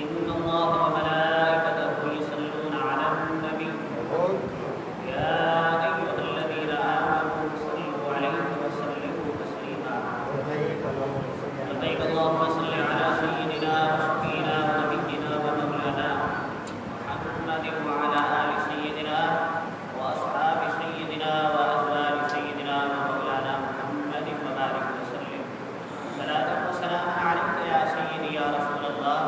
إن الله وملائكته يصلون على النبي يا أيها الذين آمنوا صلوا عليه وسلموا تسليما لبيك اللهم صل على سيدنا وشفينا ونبينا ومولانا محمد وعلى آل سيدنا وأصحاب سيدنا وأزواج سيدنا ومولانا محمد وبارك وسلم صلاة وسلاما عليك يا سيدي يا رسول الله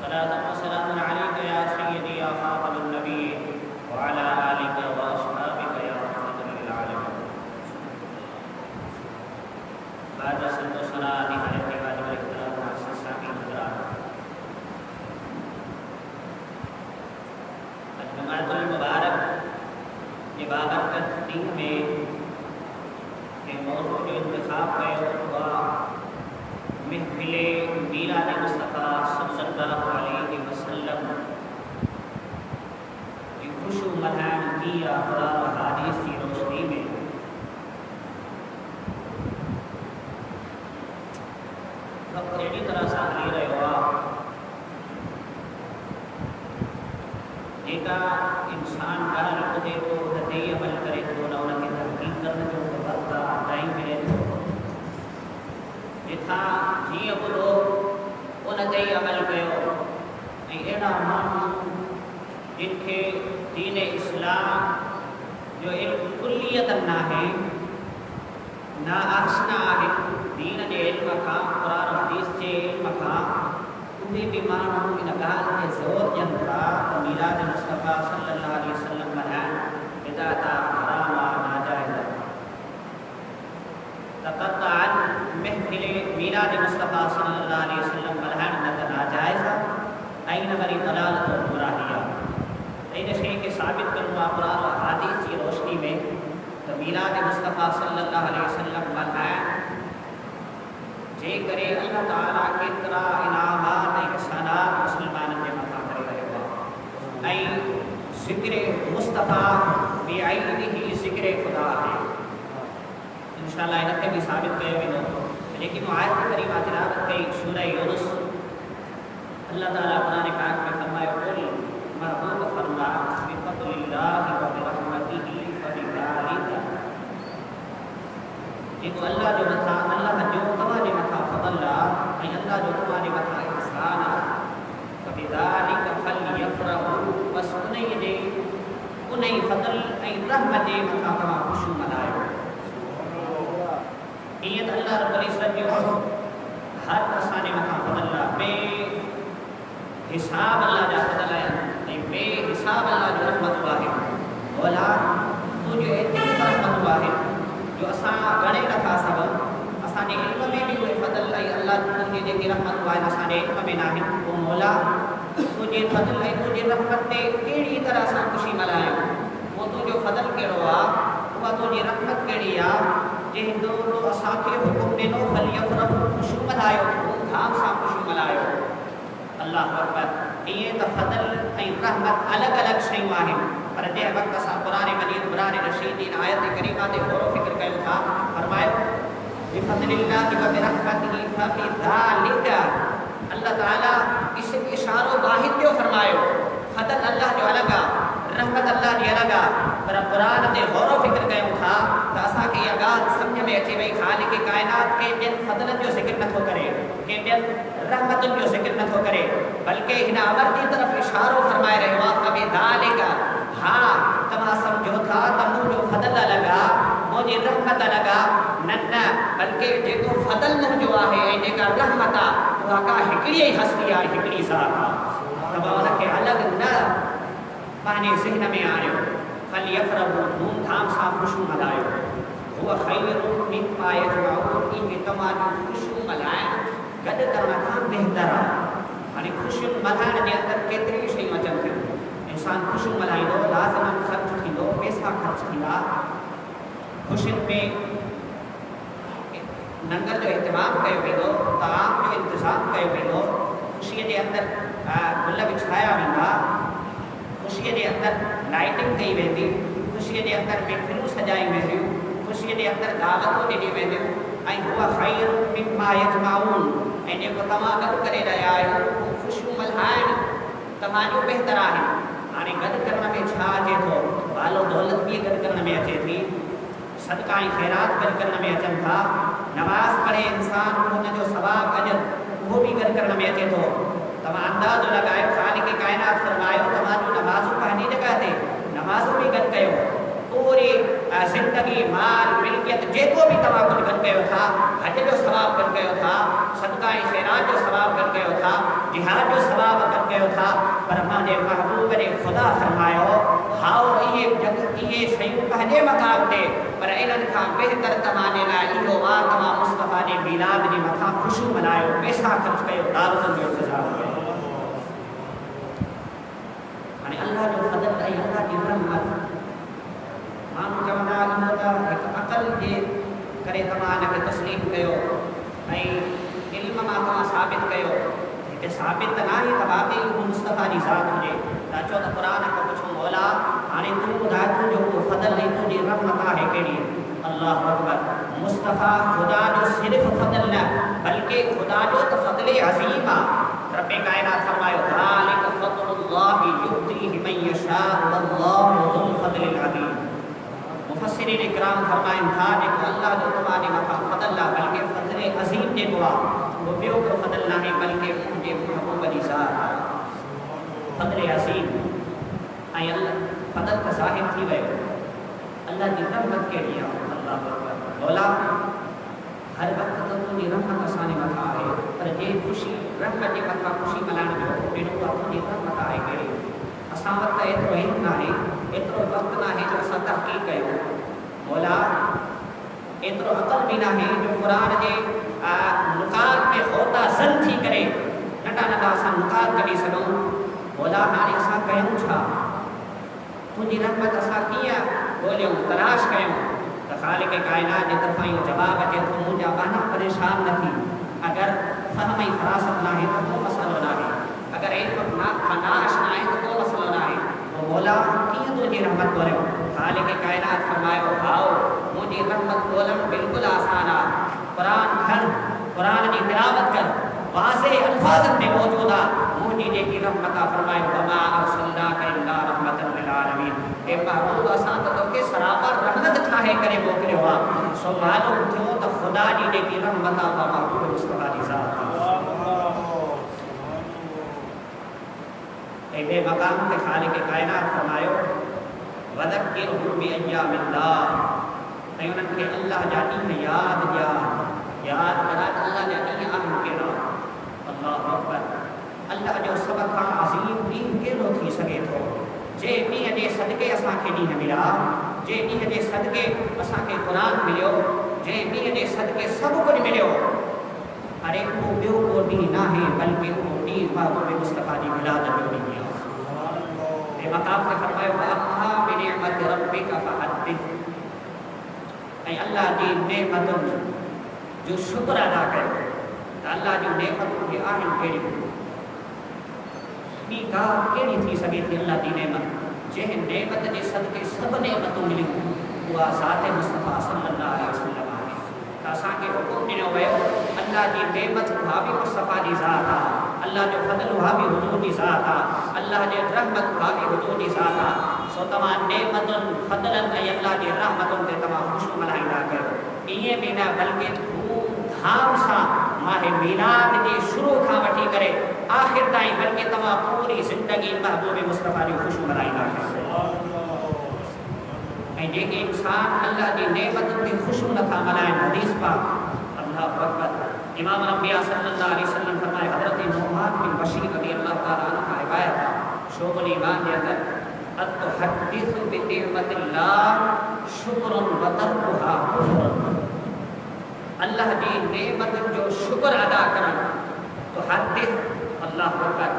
صلاة وسلاما عليك يا سيدي يا خاتم النبيين وعلى آلك وأصحابك يا رحمة للعالمين. بعد سنة سنة نهاية واجب الاحترام مؤسسة الحضرات الجمعۃ المبارک یہ بابرکت دن میں کہ موضوع جو انتخاب کیا ہوا محفل میلاد مصطفیٰ صلی اللہ علیہ وسلم کی خوش مدحن کی اقوال و احادیث کی روشنی میں وقت اڑی طرح سامنے رہے ہوا جیتا انسان کا رکھتے تو ہدی عمل کرے تو نہ ان کی تحقیق کرنے جو وقت ٹائم ملے تو جتھا جی اب لوگ ان تے عمل کयो ऐं अहिड़ा माण्हू जिन खे दीन इस्लाम जो इल्मु कुल्लियत न आहे ना आशना आहे दीन जे इल्म खां क़ुरान हदीस जे इल्म खां उहे बि माण्हू इन ॻाल्हि ते ज़ोर ॾियनि था त मीलाद मुस्तफ़ा सल्लल्लाहु अलैहि वसल्लम मल्हाइणु बिदअत आहे, हराम आहे, नाजाइज़ आहे। तक़तअन महफ़िल मीलाद मुस्तफ़ा सल्लल्लाहु अलैहि वसल्लम मल्हाइणु न त नाजाइज़ आहे ऐं न वरी दलालत और गुमराही आहे। इन शइ खे साबित करिणो आहे क़ुरान और हदीस जी रोशनी में त मीलाद मुस्तफ़ा सल्लल्लाहु अलैहि वसल्लम मल्हाइणु जे करे अल्लाह ताला केतिरा इनामात ऐं इहसानात मुस्लमाननि जे मथां करे रहियो आहे ऐं ज़िक्र मुस्तफ़ा बिअइनिही ज़िक्र ख़ुदा आहे। इंशाअल्लाह इन खे बि साबित कयो वेंदो जेकी मूं आयत करीमा तिलावत कई सूरह यूनुस अल्लाह ताला क़ुरान पाक में फरमायो कुल महबूब फरमा बिफ़ज़लिल्लाहि व बिरहमतिही फबिज़ालिका जेको अल्लाह जो मथां अल्लाह जो तव्हां जे मथां फ़ज़ल आहे ऐं अल्लाह जो तव्हां जे मथां इहसान आहे फबिज़ालिका फलयफ़रहू बस उन ई फ़ज़ल ऐं रहमत जे मथां तव्हां ख़ुशी मल्हायो। ईअं त अल्लाह रब्बुल इज़्ज़त जो हर असांजे मथां फ़ज़ल आहे बेहिसाब अल्लाह जा फ़ज़ल आहिनि ऐं बेहिसाब अल्लाह जो रहमतूं आहिनि। मौला तुंहिंजो एतिरी रहमतूं आहिनि जो असां ॻणे नथा सघूं। असांजे इल्म में बि उहे फ़ज़ल ऐं अल्लाह तुंहिंजी जेकी रहमतूं आहिनि असांजे इल्म में न आहिनि। पोइ मौला तुंहिंजे फ़ज़ल ऐं तुंहिंजे रहमत ते कहिड़ी तरह सां ख़ुशी मल्हायूं। उहो तुंहिंजो फ़ज़ल कहिड़ो आहे, उहा तुंहिंजी रहमत कहिड़ी आहे जंहिं जो असांखे हुकुम ॾिनो फलयफ़रहू ख़ुशी मल्हायो, धूमधाम सां ख़ुशी मल्हायो। अल्लाह अकबर। ईअं त फ़ज़ल ऐं रहमत अलॻि अलॻि शयूं आहिनि पर जंहिं वक़्तु असां क़ुरान मजीद क़ुरान रशीद इन आयत करीमा ते गौर फ़िक्र कयूं था फरमायो बिफ़ज़लिल्लाहि व बिरहमतिही फबिज़ालिका अल्लाह ताला इशारो वाहिद जो फरमायो। फ़ज़ल अल्लाह जो अलॻि आहे, रहमत अल्लाह जी अलॻि आहे पर क़ुरान ते गौर फ़िक्र कयूं था त असांखे इहा ॻाल्हि सम्झ में अचे वई ख़ालिक़ काइनात के ॿियनि फ़ज़लनि जो ज़िक्र नथो करे, के ॿियनि रहमतुनि जो ज़िक्र नथो करे बल्कि हिन अमर जी तरफ़ इशारो फरमाए रहियो आहे फबिज़ालिका। हा तव्हां सम्झो था त मुंहिंजो फ़ज़ल अलॻि आहे, मुंहिंजी रहमत अलॻि आहे, न न बल्कि जेको फ़ज़ल मुंहिंजो आहे ऐं जेका रहमत आहे उहा का हिकिड़ी ई हस्ती आहे, हिकिड़ी ज़ात आहे। तव्हां उनखे अलॻि न पंहिंजे ज़हन में आणियो। फलयफ़रहू धूमधाम सां ख़ुशियूं मल्हायो। हुअ ख़ैरुम मिम्मा यजमऊन इहे तव्हां जूं ख़ुशियूं मल्हाइणु गॾु करण खां बहितर आहे। हाणे ख़ुशियुनि मल्हाइण जे अंदरि केतिरियूं शयूं अचनि थियूं। इंसानु ख़ुशियूं मल्हाईंदो, लाज़िमन ख़र्चु थींदो, पैसा ख़र्चु थींदा, ख़ुशियुनि में लंगर जो इहतमाम कयो वेंदो, ताम जो इंतज़ाम कयो वेंदो, ख़ुशीअ जे अंदरि गुल विछाया वेंदा, ख़ुशीअ जे अंदरि लाइटिंग कई वेंदी, ख़ुशीअ जे अंदरि महफ़िलूं सजायूं वेंदियूं, ख़ुशीअ जे अंदरि दावतूं ॾिनियूं वेंदियूं ऐं हुअ ख़ैरुम मिम्मा यजमऊन ऐं जेको तव्हां गॾु करे रहिया आहियो उहो ख़ुशियूं मल्हाइण तमाजो बहितर आहिनि। हाणे गॾु करण में छा अचे थो, बालो दौलत बि गॾु करण में अचे थी, सदका ऐं ख़ैरात गॾु करण में अचनि था, नमाज़ पढ़े इंसान हुनजो सवाबु अजर उहो बि गॾु करण में अचे थो। तव्हां अंदाज़ो लॻायो, ख़ालिक़ काइनात फरमायो तव्हांजो नमाज़ूं पंहिंजी जॻह ते, नमाज़ूं बि गॾु कयो, पूरी ज़िंदगी माल मिल्कियत जेको बि तव्हां कुझु गॾु कयो था, हज जो सवाबु गॾु कयो था, सदका ऐं ख़ैरात जो सवाबु गॾु कयो था, जिहाद जो सवाबु गॾु कयो था, पर मुंहिंजे महबूब ने ख़ुदा फरमायो हाओ इहे शयूं पंहिंजे मक़ाम ते, पर इन्हनि खां बहितर तव्हांजे लाइ इहो आहे तव्हां मुस्तफ़ा जे मीलाद जे मथां ख़ुशियूं मल्हायो, पैसा ख़र्च कयो, दावतुनि जो इंतज़ाम कयो। हाणे अल्लाह जो फज़ल ऐं अल्लाह जी रहमत, माण्हू चवंदा इहो त हिकु अक़ल जे करे तव्हां हिनखे तस्लीम कयो ऐं इल्म मां तव्हां साबित कयो, हिते साबित त न आहे त वाक़ई उहो मुस्तफ़ा जी ज़ात हुजे। त अचो त क़ुर खां पुछो मौला हाणे तूं ॿुधाए तुंहिंजो को फज़ल ऐं तुंहिंजी रहमत आहे कहिड़ी। अल्लाहु अकबर, मुस्तफ़ा ख़ुदा जो सिर्फ़ु फज़ल न बल्कि ख़ुदा जो त फज़ल अज़ीम आहे। रब काइनात फरमायो ज़ालिक फ़ज़लुल्लाहि युअतीहि मन यशाअ वल्लाहु ज़ुल फ़ज़लिल अज़ीम। मुफ़स्सिरीन इकराम फरमाइनि था जेको अल्लाह जो तव्हांजे मथां फज़ल आहे बल्कि फज़ल अज़ीम जेको आहे उहो ॿियो को फज़ल न आहे बल्कि मुंहिंजे महबूब जी ज़ात आहे, फज़ल अज़ीम। ऐं अल्लाह फज़ल त ज़ाहिर थी वियो, अल्लाह जी रहमत कहिड़ी आहे। अल्लाह मौला हर वक़्तु त तुंहिंजी रहमत असांजे मथां आहे, पर जे ख़ुशी रहमत जे मथां ख़ुशी मल्हाइण जो ॾिनो आहे तुंहिंजी रहमत आहे कहिड़ी। असां वटि त एतिरो हिन न आहे, एतिरो वक़्तु न आहे जो असां तहक़ीक़ कयूं, मौला एतिरो अक़ल बि न आहे जो क़ुर जे नुकात में होता ज़न थी करे नंढा नंढा असां नुकात कढी सघूं। मौला हाणे असां कयूं छा, तुंहिंजी रहमत असां कीअं ॻोल्हियूं तलाश कयूं। त ख़ालिक़ काइनात जे तरफ़ां इहो जवाबु अचे थो, मुंहिंजा बाना परेशान न थी, अगरि फ़हम ऐं फ़रासत न आहे त को मसइलो न आहे, अगरि इल्म नाश न आहे त को मसइलो न आहे। पोइ मौला कीअं तुंहिंजी रहमत ॻोल्हियूं। ख़ालिक़ काइनात फरमायो भाउ मुंहिंजी रहमत ॻोल्हणु बिल्कुलु आसान आहे। क़ुर खण, क़ुर जी तिलावत कर, वाज़े अल्फाज़नि में मौजूदु आहे मुंहिंजी जेकी रहमत आहे। फरमायो वमा अरसलनाक इल्ला रहमतन लिल आलमीन, हे महबूब असां त तोखे सरापर रहमत ठाहे करे मोकिलियो आहे। सो मालूम थियो त ख़ुदा जी जेकी रहमत आहे उहा महबूब मुस्तफ़ा जी ज़ात आहे। ऐं ॿिए मक़ाम ते ख़ालिक़ काइनात फरमायो वज़क्किरहुम बिअय्यामिल्लाह, ऐं उन्हनि खे अल्लाह जा ॾींहं यादि करा त अल्लाह जा ॾींहं आहिनि कहिड़ा। अल्लाहु अकबर, अल्लाह जो सभ खां अज़ीम ॾींहुं कहिड़ो थी सघे थो, जे ॾींहं जे सदके असांखे ॾींहं मिलिया, जे ॾींहं जे सदके असांखे क़ुर मिलियो, जे ॾींहं जे सदके सभु कुझु मिलियो। अरे उहो ॿियो को ॾींहुं न आहे बल्कि उहो ॾींहुं महबूब मुस्तफ़ा जी मिलाद जो ॾींहुं आहे। ऐं मक़ाम ते फरमायो अम्मा बिनिअमति रब्बिका फहद्दिस, ऐं अल्लाह जी नेमतुनि जो शुक्र अदा कयो त अल्लाह जूं नेमतूं बि आहिनि कहिड़ियूं। ॿी का कहिड़ी थी सघे थी अल्लाह जी नेमत, जंहिं नेमत जे सदके सभु नेमतूं मिलियूं उहा ज़ात मुस्तफ़ा सल्लल्लाहु अलैहि वसल्लम आहे। त असांखे हुकुम ॾिनो वियो अल्लाह जी नेमत उहा बि मुस्तफ़ा जी ज़ात आहे, अल्लाह जो फज़ल उहा बि हुजूर जी ज़ात आहे, अल्लाह जे रहमत उहा बि हुजूर जी ज़ात आहे। सो तव्हां नेमतुनि फज़लनि ऐं अल्लाह जी रहमतुनि ते तव्हां ख़ुशियूं मल्हाईंदा कयो। ईअं बि न बल्कि धूमधाम सां माहे मीलाद जे शुरू खां वठी करे आख़िर ताईं बल्कि तव्हां पूरी ज़िंदगी महबूब मुस्तफ़ा जी ख़ुशियूं मल्हाईंदा कयो। ऐं जेके इंसान अल्लाह जी नेमतुनि ते ख़ुशियूं नथा मल्हाइनि, हदीस पाक अल्लाहु अकबर, इमाम अंबिया सल्लल्लाहु अलैहि वसल्लम फरमाए हज़रत नुअमान बिन बशीर रज़ियल्लाहु ताला अन्हु खां रिवायत आहे शोबुल ईमान जे अंदरि अतहद्दिसु बिनिअमतिल्लाह शुक्रन व तर्कुहा कुफ्र, अल्लाह जी नेमतुनि जो शुक्र अदा करणु तो हदीस अल्लाहु अकबर,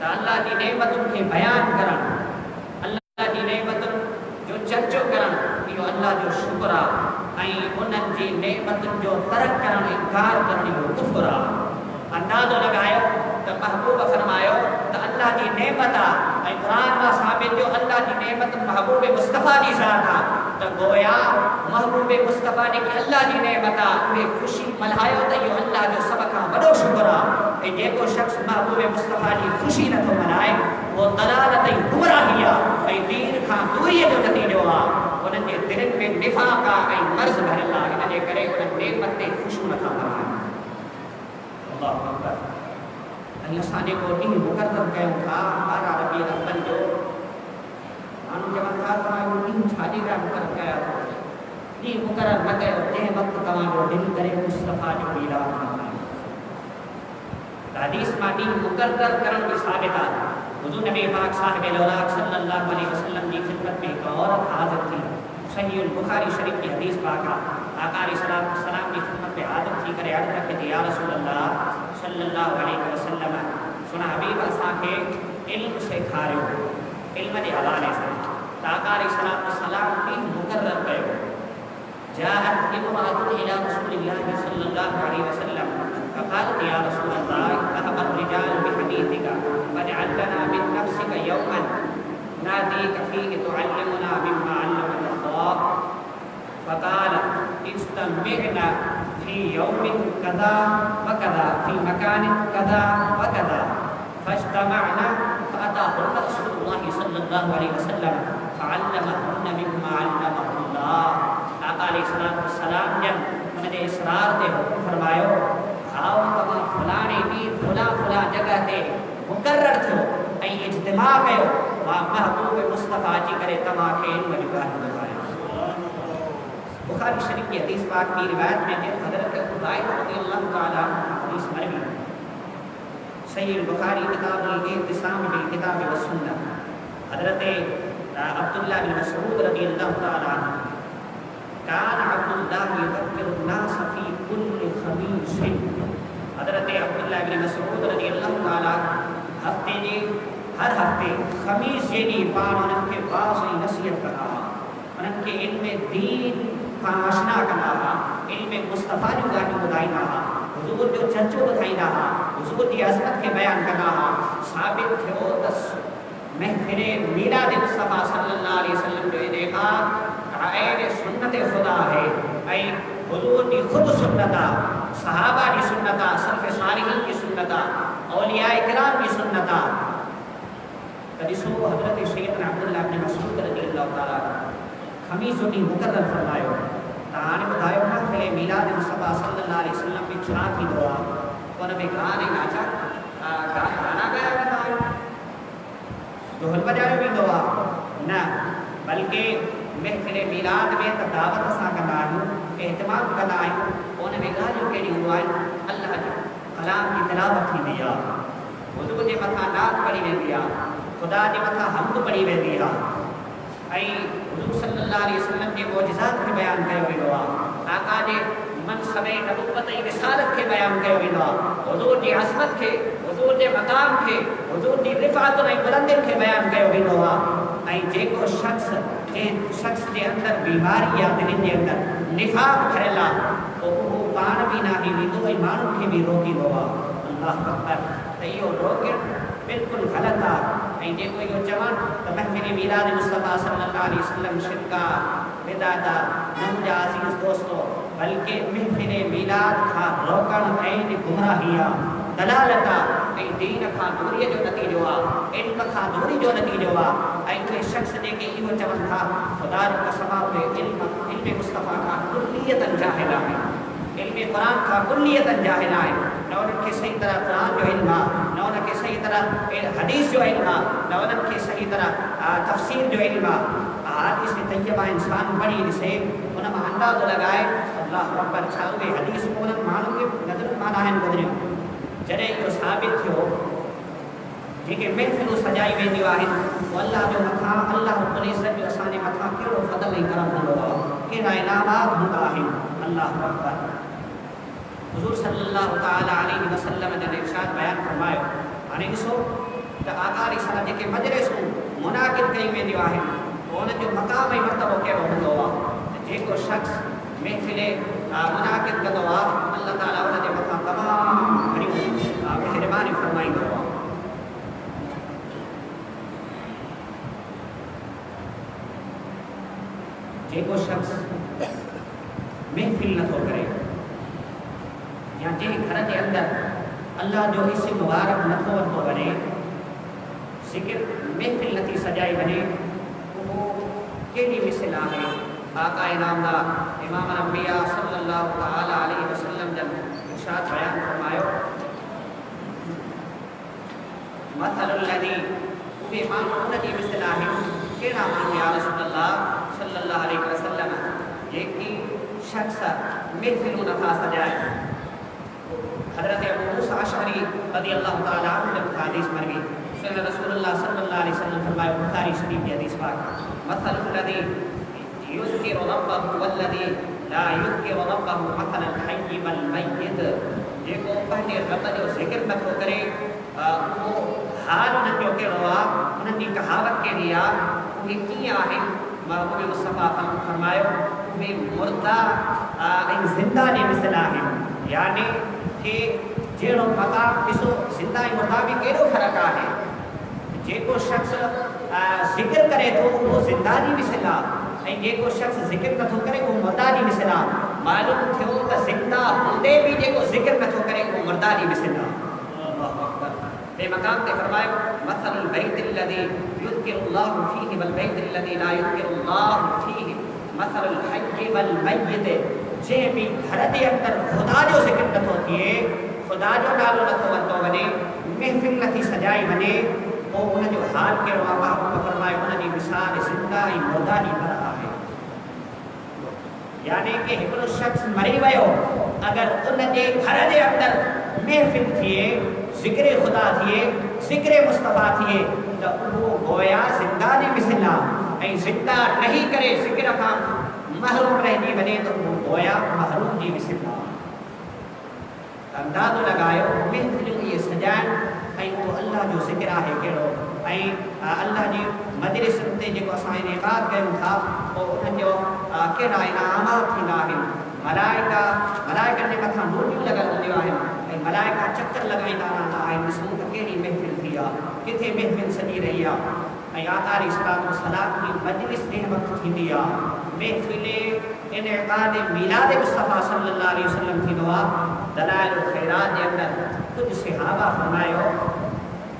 त अल्लाह जी नेमतुनि खे बयानु करणु, अल्लाह जी नेमतुनि जो चर्चो करणु, इहो अल्लाह जो शुक्र आहे। ऐं उन्हनि जी नेमतुनि जो तर्क करणु, इनकार करणु, इहो कुफ्र आहे। अंदाज़ो लॻायो त महबूब फरमायो त अल्लाह जी नेमत आहे ऐं क़ुर मां साबित जो अल्लाह जी नेमत महबूब मुस्तफ़ा जी ज़ात आहे, त गोया महबूब मुस्तफ़ा जेकी अल्लाह जी नेमत आहे उहे ख़ुशी मल्हायो त इहो अल्लाह जो सभ खां वॾो शुक्र आहे। ऐं जेको शख़्स महबूब मुस्तफ़ा जी ख़ुशी नथो मल्हाए وہ دلالت گمراہیا ای دین کھان دوری جو نتیجو آ انہن جے دلن میں نفاقا ای مرض بھرلا ان جے کرے انہن نعمت تے خوشو نہ تھا اللہ اکبر اللہ سانے کو ڈی مقرر کیوں تھا 12 ربیع الاول جو انو جوان تھا وہ ڈی چھاڑی کا مقرر کیا ڈی مقرر نہ کیوں جے وقت تمام جو دل کرے مصطفیٰ جو میلاد کرنا حدیث ماٹی مقرر کرن کی ثابت ہے حضور نبی پاک صاحب الاولاق صلی اللہ علیہ وسلم کی خدمت میں ایک عورت حاضر تھی صحیح البخاری شریف کی حدیث پاک آقا علیہ السلام کی خدمت میں حاضر تھی کرے عرض رکھے تھی یا رسول اللہ صلی اللہ علیہ وسلم سنا حبیب اساں کے علم سے کھارو علم دے حوالے سے آقا علیہ السلام کی مقرر کیو جاءت امرأة الى رسول الله صلی اللہ علیہ وسلم فقالت يا رسول الله ذهب الرجال بحديثك فاجعل لنا من نفسك يوما ناديك فيه تعلمنا مما علمك الله فقال استمعنا في يوم كذا وكذا في مكان كذا وكذا فاجتمعنا فأتاهن رسول الله صلى الله عليه وسلم فعلمهن مما علمه الله آقا علیہ السلام جب انہوں نے اصرار تے حکم فرمایو آؤ تمام فلانے بھی فلا جگہ تے مقرر تھو ای اجتماع کیو وہاں محبوب مصطفیٰ جی کرے تمام کے علم جگہ بتایا بخاری شریف کی حدیث پاک کی روایت میں ہے حضرت عبید رضی اللہ تعالیٰ حدیث مروی صحیح البخاری کتاب الاعتصام بالکتاب والسنہ حضرت عبداللہ بن مسعود رضی اللہ تعالیٰ کان عبداللہ یذکر الناس فی کل خمیس حضرت عبداللہ بن مسعود رضی اللہ تعالیٰ ہفتے نے ہر ہفتے خمیس یعنی پان انہوں کے باز نصیحت کرنا انہوں کے علم دین کا آشنا کرنا علم مصطفیٰ جو گاٹی بدائینا حضور جو چرچو بدائینا حضور کی عظمت کے بیان کرنا ثابت تھے دس محفل میلاد مصطفیٰ صلی اللہ علیہ وسلم جو دیکھا اے سنت خدا ہے اے حضور کی خود سنتا صحابہ کی سنتا سلف صالحین کی سنتا اولیاء کرام کی سنتا قدیسو حضرت سیدنا عبداللہ بن مسعود رضی اللہ تعالیٰ خمیس کی مقرر فرمائیو تانے بتائیو محفل میلاد مصطفیٰ صلی اللہ علیہ وسلم کی چھا کی دعا اور ابھی گانے ناچا گانا گیا بتائیو دہل بجائے بھی دعا نہ بلکہ محفل میلاد میں دعوت اساں کندا آहियूं اہتمام کندا آहियूं ان میں ڳाल्हियूं कहिड़ियूं हूंदियूं आहिनि अल्लाह जे कलाम जी तिलावत थींदी आहे हुज़ूर जे मथां नात पढ़ी वेंदी आहे ख़ुदा जे मथां हम्द पढ़ी वेंदी आहे ऐं हुज़ूर सल्लल्लाहु अलैहि वसल्लम जे मुअजिज़ात खे बयानु कयो वेंदो आहे आका जे मनसब नबुवत ऐं रिसालत खे बयानु कयो वेंदो आहे हुज़ूर जी अज़मत खे हुज़ूर जे मक़ाम खे हुज़ूर जी रिफ़ाअत ऐं बुलंदियुनि खे बयानु कयो वेंदो आहे ऐं जेको शख्स के अंदर बीमारी या दिल के अंदर निफाक भरियल आहे पोइ उहो पाण बि नाहे वेंदो ऐं माण्हुनि खे बि रोकींदो आहे अल्लाह अकबर त इहो रोकणु बिल्कुलु ग़लति आहे ऐं जेको इहो चवणु त महफ़िल मीलाद मुस्तफ़ा सल्लल्लाहु अलैहि वसल्लम शिरका बिदात न मुंहिंजा अज़ीज़ दोस्तो बल्कि महफ़िल मीलाद खां रोकणु ऐं गुमराही आहे दलालत आहे ऐं दीन खां दूरीअ जो नतीजो आहे इल्म खां दूरी जो नतीजो आहे ऐं उहे शख़्स जेके इहो चवनि था ख़ुदा जो कसम आहे इल्म मुस्तफ़ा खां कुल्लियतन जाहिल आहे इल्म क़ुरान खां कुल्लियतन जाहिल आहे न उन्हनि खे सही तरह क़ुरान जो इल्मु आहे न उन्हनि खे सही तरह हदीस जो इल्मु आहे न उन्हनि खे सही तरह तफ़सीर जो इल्मु आहे हदीस तय्यबा इंसान पढ़ी ॾिसे उन मां अंदाज़ो लॻाए अल्लाह अकबर छा उहे हदीस उन्हनि माण्हुनि खे नज़र मां आहिनि गुज़रियूं जॾहिं इहो साबित थियो जेके महफ़िलूं सजाई वेंदियूं आहिनि उहो अल्लाह जो मथां अल्लाह रब्बुल इज़्ज़त जो असांजे मथां कहिड़ो फ़ज़ल ऐं करम हूंदो आहे कहिड़ा इनामात हूंदा आहिनि अल्लाह अकबर हुज़ूर सल्लल्लाहु तआला अलैहि वसल्लम जन इरशाद बयानु फरमायो हाणे ॾिसो त आका अलैहि सलाम जेके मजलिसूं मुनाक़िद कयूं वेंदियूं आहिनि पोइ उन्हनि जो मक़ाम ऐं मर्तबो कहिड़ो हूंदो आहे त जेको शख़्स महफ़िल मुनाक़िद कंदो आहे अल्लाह ताला उन जे मथां तमामु घणियूं महिरबानी फरमाईंदो आहे जेको शख़्स महफ़िल नथो करे या जंहिं घर जे अंदरि अल्लाह जो इस्म मुबारक नथो वरितो वञे ذکر محفل نتی سجائی بنے وہ کیڑی مثل ہے آقا نامدار امام الانبیاء صلی اللہ تعالی علیہ وسلم جب ارشاد بیان فرمایا مثل الذی وہ امام الذی مثل ہے کیڑا مانو یا رسول اللہ صلی اللہ علیہ وسلم ایک شخص محفل نتا سجائے حضرت ابو موسیٰ اشعری رضی اللہ تعالی عنہ نے حدیث مروی سن رسول اللہ صلی اللہ علیہ وسلم فرمایا بخاری شریف کی حدیث پاک مثل الذی یذکر ربہ والذی لا یذکر ربہ مثل الحی والمیت جیکو پہلے رب جو ذکر نہ کرے وہ حال انہوں جو کہ روا انہوں نے کہاوت کے دیا وہ کیا ہے محبوب مصطفیٰ فرمایا وہ مردہ زندہ نے مثلا ہے یعنی کہ جیڑو مقام اسو زندہ مردہ بھی کیڑو فرق ہے جے کو شخص ذکر کرے تو وہ زندہ نہیں مثلا جے کو شخص ذکر نہ کرے وہ مردہ نہیں مثلا معلوم تھو کہ زندہ ہوندے بھی جے کو ذکر نہ کرے وہ مردہ نہیں مثلا بے مقام تے فرمائے مثل البیت الذی یذکر اللہ فیہ والبیت الذی لا یذکر اللہ فیہ مثل الحی والمیت جے بھی گھر دے اندر خدا جو ذکر نہ ہوتی ہے خدا جو نالو نہ وندو بنے محفل نہ سجائی بنے وہ ان جو حال کے روا فرمائے انہاں دی مثال زندہ ہی مردہ نہیں بنا ہے یعنی کہ ایک شخص مری ویو اگر ان دے گھر دے اندر محفل تھیے ذکر خدا تھیے ذکر مصطفیٰ تھیے تو وہ گویا زندہ نے مثلا زندہ نہیں کرے ذکر کا محروم رہنی بنے تو وہ گویا محروم جی مثلا اندازو لگایو محفل یہ سجائن وہ اللہ جو ذکر ہے کہڑو اللہ جی مجلس تے جو اساں انعقاد کیوں تھا وہ ان جو کہڑا انعامات تھیندا آہن ملائکہ نے مٿاں ڈوٹیوں لگل ہونdiयूं آهن ملائکہ چکر لگائیندا رہندا آهن ڏسو ته کهڙي محفل ٿي आहे کٿي محفل سڄي رهي आहे آقا علیہ الصلوۃ والسلام کی مجلس ڏينهن وقت ٿيندي आहे محفل انعقاد میلاد مصطفیٰ صلی اللہ علیہ وسلم ٿيندو आहे دلائل الخیرات جے اندر کچھ صحابہ فرمايو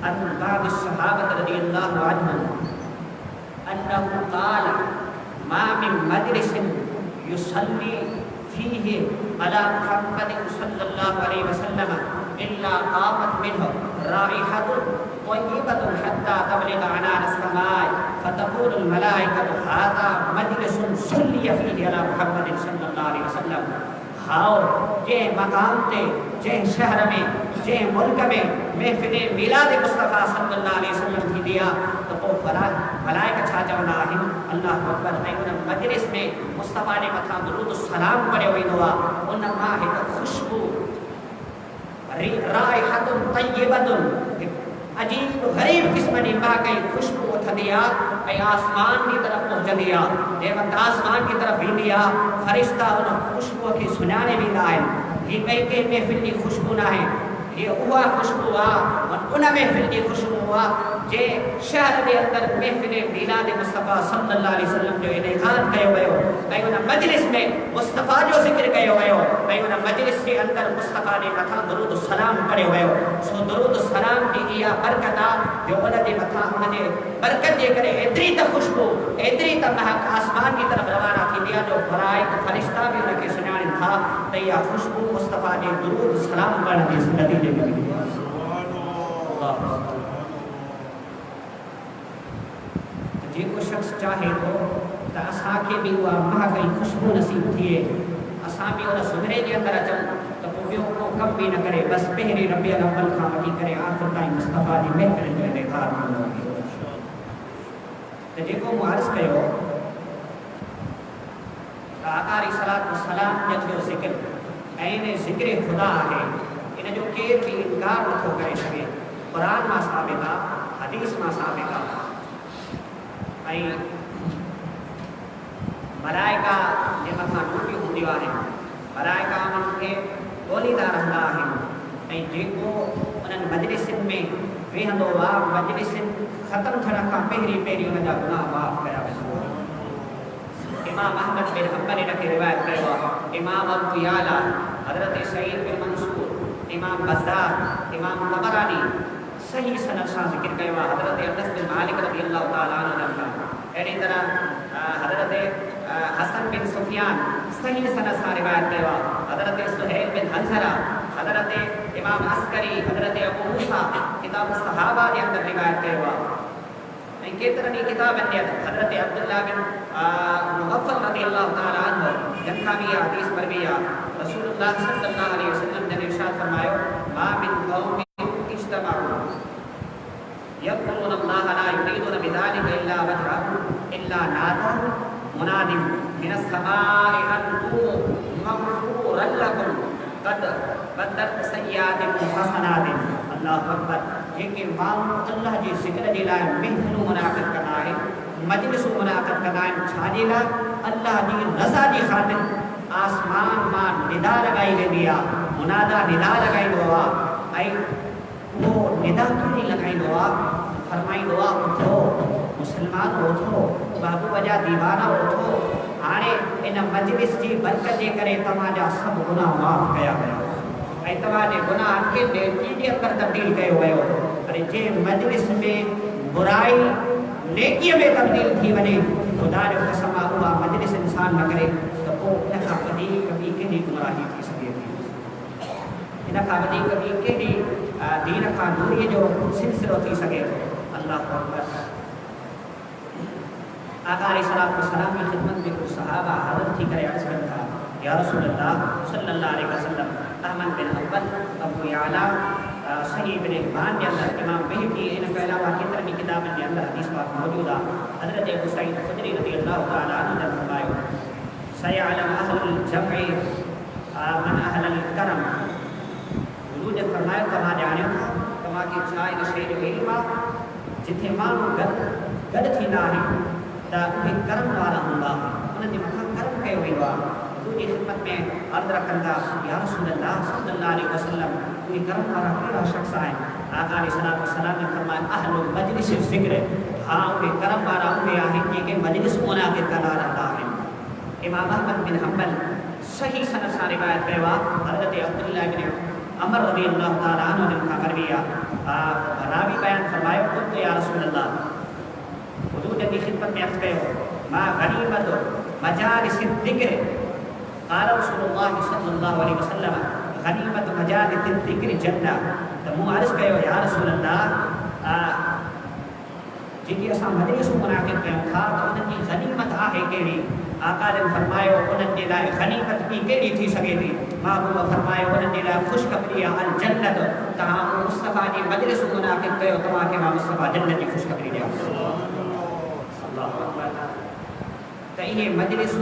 ان بعض الصحابہ رضی اللہ عنہم انه قال ما من مجلس يصلي فيه على محمد صلى الله عليه وسلم إلا قامت منه رائحة طيبة حتى تبلغ عنان السماء فتقول الملائكة هذا مجلس صلي فيه على محمد صلى الله عليه وسلم ہاؤ جے مقام تے جے شہر میں جے ملک میں محفل میلاد مصطفیٰ صلی اللہ علیہ وسلم تھی دیا تو وہ ملائکہ چھا چونا آہن اللہ اکبر میں ان مجلس میں مصطفیٰ نے مطلع درود السلام پڑے ہوئی دعا ان ماہ ایک خوشبو رائحت طیبت عجیب غریب قسم نے ماہ کئی خوشبو اٹھدیا اے آسمان کی طرف پہنچدیا اے وقت آسمان کی طرف بھیندیا فرشتہ ان خوشبو کی سنانے بھی لائیں یہ کئی کے محفل کی خوشبو نہ ہے یہ ہوا خوشبو اور ان محفل کی خوشبو ہوا جے شہر دے اندر محفل میلاد مصطفیٰ صلی اللہ علیہ وسلم جو انعقاد کیو ویو اے ان مجلس میں مصطفیٰ جو ذکر کیو ویو اے ان مجلس کے اندر مصطفیٰ نے مطلع درود السلام پڑھے ویو سو درود السلام کی یہ برکت جو ان دے مطلع ان نے برکت دے کرے اتری تا خوشبو اتری تا مہک آسمان کی طرف روانہ تھی دیا جو فرائق فرشتہ بھی ان کے سنان تھا تو یہ خوشبو مصطفیٰ نے درود السلام پڑھنے دی نتیجے میں بھی جے کو شخص چاہے تو اساں کے بھی وہ ماہ گئی خوشبو نصیب تھیے اساں بھی ان سمرے کے اندر اچن تو وہ کو کم بھی نہ کرے بس پہرے ربیع الاول کھا وٹی کرے آخر تائیں مصطفیٰ دی محفل جو انعقاد ہوگی تو جے کو معارض کہو آقا علیہ الصلوۃ والسلام جو ذکر این ذکر خدا ہے ان جو کیر بھی انکار نہ ہو کرے سکے قرآن ما ثابت حدیث ما ثابت ائی ملائکہ جے مٿاں ڈوٹی ہوندیوں آهن ملائکہ ان کے ڳوليندا رهندا آهن ۽ جيڪو انهن مجلسن ۾ ويهندو आहे مجلس ختم ٿيڻ کان پهرين ان جا گناہ معاف ڪيا ويندا امام احمد بن حنبل ان کي روایت ڪيو आहे امام ابو يعلى حضرت سعید بن منصور امام بزار امام طبرانی صحیح سند سے ذکر کیا حضرت انس بن مالک رضی اللہ تعالیٰ عنہ کا اہڑی طرح حضرت حسن بن سفیان صحیح سند سے روایت کیا حضرت سہیل بن حنظلہ حضرت امام عسکری حضرت ابو موسیٰ کتاب الصحابہ کے اندر روایت کیا کتنی کتاب حضرت عبداللہ بن مغفل رضی اللہ تعالیٰ عنہ جن کا بھی حدیث پر بھی رسول اللہ صلی اللہ علیہ وسلم نے ارشاد فرمایا ما من قوم اجتمعوا يذكرون الله لا يريدون بذلك الا وجهه الا نادى مناد من السماء ان قوموا مغفورا لكم قد بدت سيئاتكم حسنات اللہ اکبر یہ کہ اللہ جی ذکر جی لائے محفل منعقد کرنا ہے مجلس منعقد کرنا ہے چھاجی لا اللہ جی رضا جی خاطر آسمان ماں ندا لگائی دے دیا منادا ندا لگائی دوا اے وہ ندا کیوں نہیں لگائی دوا فرمائی دوا اٹھو مسلمان اٹھو بابو وجہ دیوانہ اٹھو آنے ان مجلس جی برکت جے کرے تماجا سب گناہ معاف کیا گیا اے تماجے گناہ کے نیکی جے اندر تبدیل کئے ہوئے ہو ارے جے مجلس میں برائی نیکی میں تبدیل تھی ونے خدا جو قسم ہوا مجلس انسان نہ کرے تو وہ انکھا بدی کبھی کے لیے گمراہی تھی سکے تھی انکھا بدی کبھی کے لیے دین کا نوری جو سلسلہ تھی سکے اللہ اکبر آقا علیہ السلام کی خدمت میں کچھ صحابہ حضرت تھی کرے عرض کرتا یا رسول اللہ صلی اللہ علیہ وسلم احمد بن حنبل ابو یعلا صحیح بن حبان کے اندر امام بہقی ان کے علاوہ کتنی کتابیں کے اندر حدیث پاک موجود ہے حضرت ابو سعید خدری رضی اللہ تعالیٰ عنہ نے فرمایا سیعلم اہل الجمع من اہل الکرم حضور نے فرمایا کما جانے کما کی چائے نشے جو علمہ جتھے مانو گد تھی نہ ہے تا انہیں کرم والا ہوندا انہیں دی مکھا کرم کئے ہوئی وا حضور کی خدمت میں عرض رکھندا یا رسول اللہ صلی اللہ علیہ وسلم انہیں کرم والا کیڑا شخص ہے آقا علیہ السلام نے فرمایا اہل مجلس ذکر ہاں انہیں کرم والا انہیں آہیں کہ مجلس منعقد کرنا رہتا ہے امام احمد بن حنبل صحیح سند سے روایت کیا حضرت عبداللہ بن عمر رضی اللہ تعالیٰ عنہ نے کہا کرویا راوی بیان فرمایا قلت یا رسول اللہ حضور کی خدمت میں عرض کہو ما غنیمت مجالس الذکر قال رسول اللہ صلی اللہ علیہ وسلم غنیمت مجالس الذکر جنہ تو مو عرض کہو یا رسول اللہ جی اساں مجلس منعقد کیوں تھا تو ان کی غنیمت آہے کیڑی آقا نے فرمایا انہن جے لائے غنیمت بھی کیڑی تھی سگے تھی محبوب فرمایا انہن جے لائے خوشخبری الجنت تہاں مصطفیٰ جی مجلس منعقد کیو تمہاں کے مصطفیٰ جنت کی خوشخبری دیا اللہ اکبر تو یہ مجلس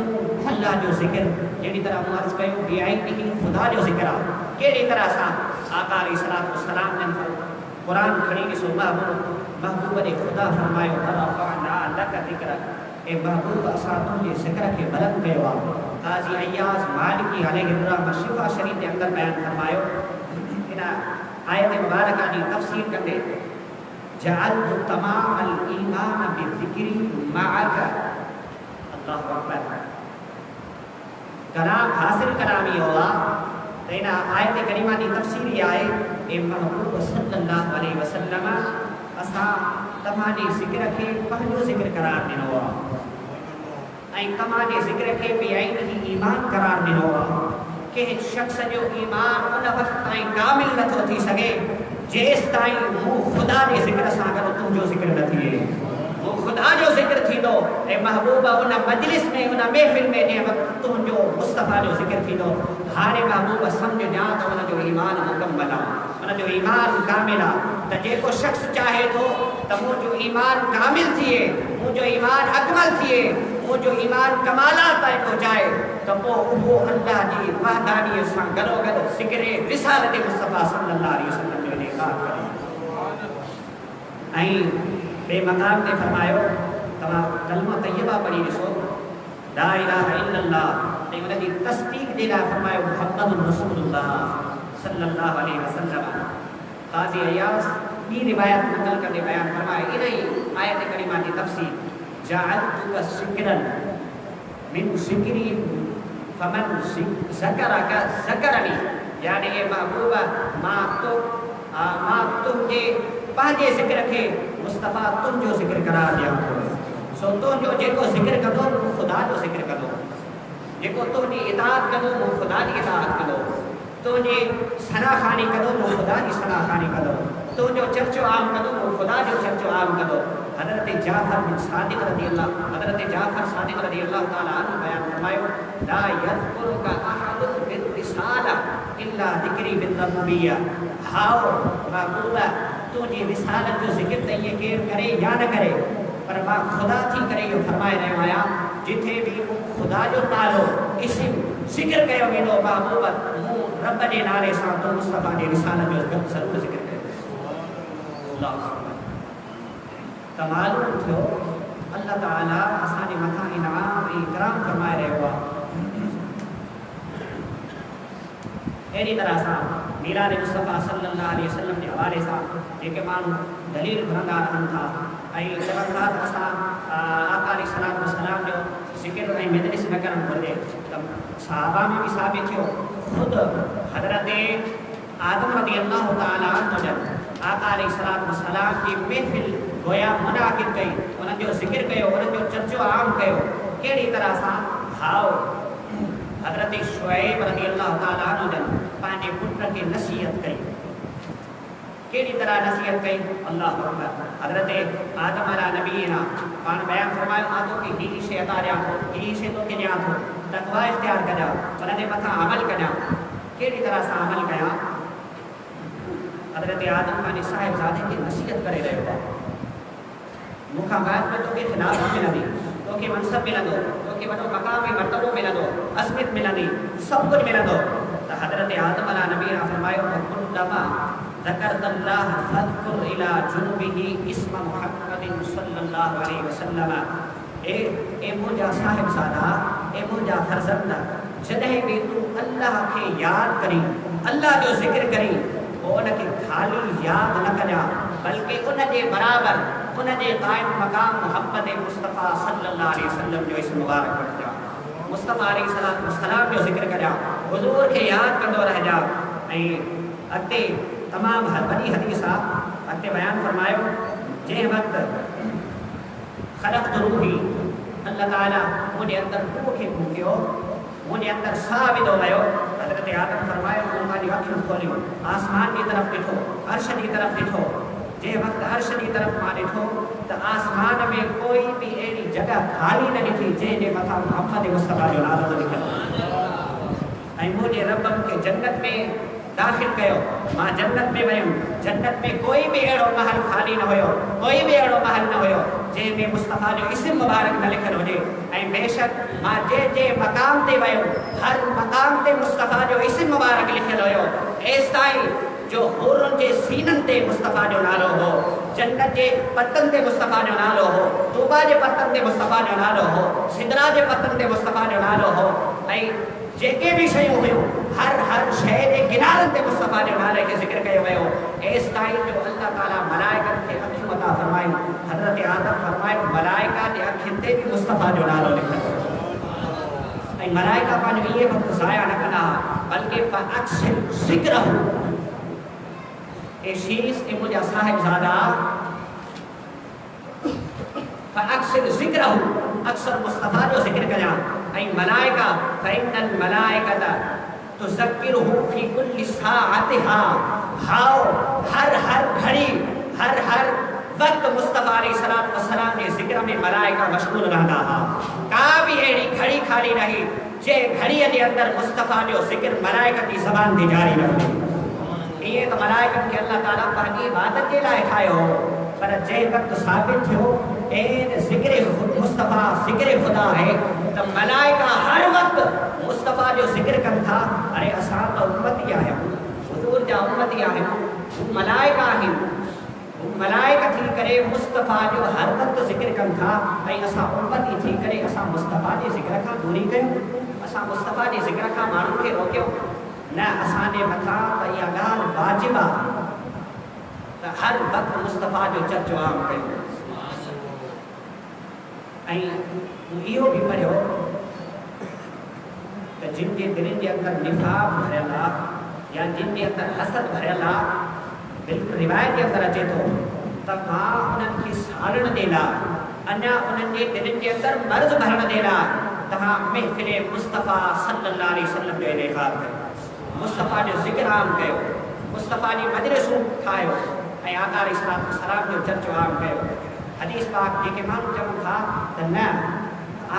اللہ جو ذکر جیڑی طرح مرض کیو بیائی نہیں خدا جو ذکر آ کیڑی طرح سا آقا علیہ السلام نے قرآن کھڑی کی سو محبوب نے خدا فرمایا ورفعنا لک ذکرک اے محبوب اساتوں کے ذکر کے بلند کیوا قاضی ایاز مالکی علیہ الرحمہ شفا شریف کے اندر بیان فرمایا ان آیت مبارکہ کی تفسیر کرتے جعلت تمام الایمان بالذکر معک اللہ اکبر کلام حاصل کلامی ہوا تو ان آیت کریمہ کی تفسیر یہ آئے اے محبوب صلی اللہ علیہ وسلم اسا تمہاری ذکر کے پہلو ذکر قرار دینا ہوا اے تمہاری ذکر کے بیائی نہیں ایمان قرار دینا ہوا کہ شخص جو ایمان ان وقت تائیں کامل نہ تھی سگے جیس تائیں وہ خدا نے ذکر سا کر تو جو ذکر نہ تھی وہ خدا جو ذکر تھی دو اے محبوبہ ان مجلس میں ان محفل میں جے وقت تو جو مصطفیٰ جو ذکر تھی دو ہارے محبوبہ سمجھ جان تو ان جو ایمان مکمل ان جو ایمان کامل تو جے کو شخص چاہے تو وہ جو ایمان کامل تھیے وہ جو ایمان اکمل تھیے وہ جو ایمان کمالات تائیں پہنچائے تو وہ اللہ جی وحدانی سان گلو گل ذکر رسالت مصطفیٰ صلی اللہ علیہ وسلم جو انعقاد کرے ایں بے مقام نے فرمایا تمام کلمہ طیبہ پڑھی رسو لا الہ الا اللہ تے انہاں دی تصدیق دے لا فرمایا محمد رسول اللہ صلی اللہ علیہ وسلم قاضی ایاز بھی روایت نقل کرنے بیان فرمائے انہی آیت کریمہ کی تفسیر جعلتک ذکرا من ذکری فمن ذکرک ذکرنی یعنی اے محبوبہ ما تجھے पंहिंजे ज़िक्र खे मुस्तफ़ा तुंहिंजो ज़िक्र करार ॾियां थो। सो तुंहिंजो जेको ज़िक्र कंदो उहो ख़ुदा जो ज़िक्र कंदो, जेको तुंहिंजी इताअत कंदो उहो ख़ुदा जी इताअत कंदो, तुंहिंजी सनाख़ानी कंदो उहो ख़ुदा जी सनाख़ानी कंदो, तुंहिंजो चर्चो आम कंदो उहो ख़ुदा जो चर्चो आम कंदो। हज़रत जाफ़र सादिक़ रज़ी अल्लाह ताला अन्हु बयान फरमायो, ला यज़कुरुका अहदुन बिर्रिसाला इल्ला ज़िक्री बिर्रुबिय्या। हाओ महबूबा तुंहिंजी रिसालत जो ज़िक्र त ईअं केरु करे या न करे, पर मां ख़ुदा थी करे इहो फरमाए रहियो आहियां, जिथे बि ख़ुदा जो नालो इस्म ज़िक्र कयो वेंदो महबूबा मूं रब जे नाले सां तो मुस्तफ़ा जे रिसालत जो ज़रूरु ज़िक्र कयो। त मालूम थियो अल्लाह ताला असांजे मथां इनाम ऐं इकराम फरमाए रहियो आहे। अहिड़ी तरह सां मीलाद मुस्तफ़ा सल्लल्लाहु अलैहि वसल्लम जे हवाले सां जेके माण्हू दलील खणंदा रहनि था ऐं चवनि था त असां आका अलैहिस्सलातु वस्सलाम जो ज़िक्र ऐं मजलिस न करणु घुरिजे, त सहाबा में बि साबित थियो। ख़ुदि हज़रत आदम रज़ी अल्लाह ताला अन्हु जन आका अलैहिस्सलातु वस्सलाम जी महफ़िल गोया मुनाक़िद कई, उन्हनि जो ज़िक्र कयो, उन्हनि जो चर्चो आम कयो। कहिड़ी तरह सां हाओ हज़रत शुएब रज़ी अल्लाह ताला अन्हु जन पंहिंजे पुट खे नसीहत कई, कहिड़ी तरह नसीहत कई। अल्लाह अकबर। हज़रत आदम अला नबीना पाण बयान फरमायो, मां तोखे हीअ शइ अता ॾियां थो, हीअ शइ तोखे ॾियां थो, तक़वा इख़्तियार कजां, उन जे मथां अमल कजां। कहिड़ी तरह सां अमल कयां? हज़रत आदम पंहिंजे साहिबज़ादे खे नसीहत करे रहियो आहे, मूंखां बाद में तोखे खिलाफ़त मिलंदी, तोखे मनसब मिलंदो, तोखे वॾो मक़ाम ऐं मर्तबो मिलंदो, अस्मियत मिलंदी, सभु कुझु मिलंदो। त हज़रत आदम अला नबीना फरमायो, कुल्लमा ज़करतल्लाह फ़ज़कुर इला जुनूबिही इस्म मुहम्मदिन सल्लल्लाहु अलैहि वसल्लम। ए मुंहिंजा साहिबज़ादा, ए मुंहिंजा फ़र्ज़ंद, जॾहिं बि तूं अल्लाह खे यादि करी, अल्लाह जो ज़िक्र करी, पोइ उनखे ख़ाली यादि न कजां, बल्कि उन जे बराबरि उन जे क़ाइम मक़ाम मुहम्मद मुस्तफ़ा सल्लल्लाहु अलैहि वसल्लम जो इस्म मुबारक वठिजां, मुस्तफ़ा अलैहिस्सलातु वस्सलाम जो ज़िक्र कजां, हुज़ूर खे यादि कंदो रहिजां। ऐं अॻिते तमामु वॾी हदीस आहे, अॻिते बयानु फरमायो, जंहिं वक़्तु ख़लक़्तु रूही, अल्लाह ताला मुंहिंजे अंदरि रूह खे फूकियो, मुंहिंजे अंदरि साह विधो वियो। हज़रत आदम फरमायो, मूं पंहिंजी अखियूं खोलियूं, आसमान जी तरफ़ ॾिठो, अर्श जी तरफ़ ॾिठो। जंहिं वक़्तु अर्श जी तरफ़ मां ॾिठो त आसमान में कोई बि अहिड़ी जॻह ख़ाली न ॾिठी जंहिंजे मथां मुहम्मद मुस्तफ़ा जो नालो न लिखियलु। ऐं मुंहिंजे रब मूंखे जन्नत में दाख़िल कयो, मां जन्नत में वयुमि, जन्नत में कोई बि अहिड़ो महल ख़ाली न हुयो, कोई बि अहिड़ो महल न हुयो जंहिंमें मुस्तफ़ा जो इस्म मुबारक न लिखियलु हुजे। ऐं बेशक मां जंहिं मक़ाम ते वयुमि, हर मक़ाम ते मुस्तफ़ा जो इस्म मुबारक लिखियलु हुयो। एसि ताईं जो हूरुनि जे सीननि ते मुस्तफ़ा जो नालो हो, जन्नत जे पतनि ते मुस्तफ़ा जो नालो हो, तूबा जे पतनि ते मुस्तफ़ा जो नालो हो, सिदरा जे पतनि ते मुस्तफ़ा जो नालो हो। ऐं जेके बि शयूं हुयूं, हर शइ जे किनारनि ते मुस्तफ़ा जो नाले खे ज़िक्र कयो वियो। एसि ताईं जो अल्लाह ताला मलाइकनि खे अखियूं अता फरमायूं। हज़रत आदम फरमायो, मलाइका जे अखियुनि ते बि मुस्तफ़ा जो नालो लिखियलु हो। ऐं मलाइका पंहिंजो इहे वक़्तु ज़ाया न कंदा, बल्कि अक्सर ज़िक्र हो। ए शीश ए मुंहिंजा साहिबज़ादा, अक्सर ज़िक्र हो, अक्सर मुस्तफ़ा जो ज़िक्र कजां। ऐं मलाइका फ़इन्नल मलाइकत तुज़क्किरुहु फ़ी कुल्लि साअतिहा। हाओ हर घड़ी, हर वक़्तु मुस्तफ़ा अलैहिस्सलातु वस्सलाम जे ज़िक्र में मलाइका मशगूल रहंदा हुआ। का बि अहिड़ी घड़ी खाली रही जंहिं घड़ीअ जे अंदरि मुस्तफ़ा जो ज़िक्र मलाइकनि जी ज़बान ते जारी रहंदी। ईअं त मलाइकनि खे अल्लाह ताला पंहिंजी इबादत जे लाइ ठाहियो हो, पर जंहिं वक़्तु साबित थियो ज़िक्र मुस्तफ़ा ज़िक्र ख़ुदा आहे, त मलाइका हर वक़्तु मुस्तफ़ा जो ज़िक्र कनि था। अरे असां त उम्मती आहियूं, हुज़ूर जा उम्मती आहियूं, हू मलाइका आहिनि, हू मलाइका थी करे मुस्तफ़ा जो हर वक़्तु ज़िक्र कनि था। ऐं असां उम्मती थी करे असां मुस्तफ़ा जे ज़िक्र खां दूरी कयूं, असां मुस्तफ़ा जे ज़िक्र खां माण्हुनि खे रोकियूं न। असांजे मथां त इहा ॻाल्हि वाजिबु आहे त हर वक़्तु मुस्तफ़ा जो चर्चो आम कयूं। ऐं इहो बि पढ़ियो त जिन जे दिलनि जे अंदरि निफ़ाक़ भरियलु आहे या जिन जे अंदरि हसद भरियलु आहे, बिल्कुलु रिवायत जे अंदरि अचे थो त मां उन्हनि खे साड़ण जे लाइ, अञा उन्हनि जे दिलनि जे अंदरि मर्ज़ भरण जे लाइ तव्हां महफ़िल मुस्तफ़ा सल्लल्लाहु अलैहि वसल्लम जो इनेकार कयो, मुस्तफ़ा जो ज़िक्र आम कयो, मुस्तफ़ा जी मजलिसूं ठाहियो ऐं आका अलैहि सलाम जो चर्चो आम कयो। हदीस पाक जेके माण्हू चवनि था त न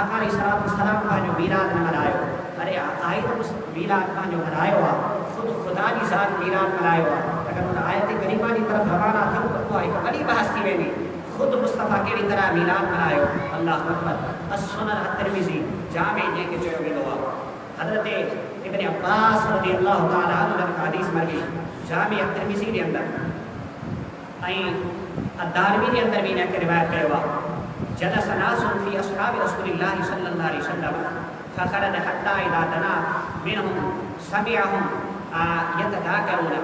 आका अलैहि सलाम पंहिंजो मीलाद न मल्हायो, अरे आई त मीलाद पंहिंजो मल्हायो आहे, ख़ुदि ख़ुदा जी ज़ात मीलाद मल्हायो आहे। अगरि हुन आयत करीमा जी तरफ़ रवाना थियूं त उहा हिकु वॾी बहस थी वेंदी, ख़ुदि मुस्तफ़ा कहिड़ी तरह मीलाद मल्हायो। अल्लाहु अकबर। असुनन अत-तिरमिज़ी जामे जंहिंखे चयो वेंदो आहे, हज़रत इब्न अब्बास रज़ियल्लाहु ताला अन्हु हदीस मरगी जामे अत-तिरमिज़ी जे अंदरि ऐं अद-दारमी जे अंदरि बि हिनखे रिवायत कयो आहे। जलस नासुन फी असहाबि रसूलिल्लाहि सल्लल्लाहु अलैहि वसल्लम फखरज हत्ता इज़ा दना मिनहुम समिअहुम यतदाकरून।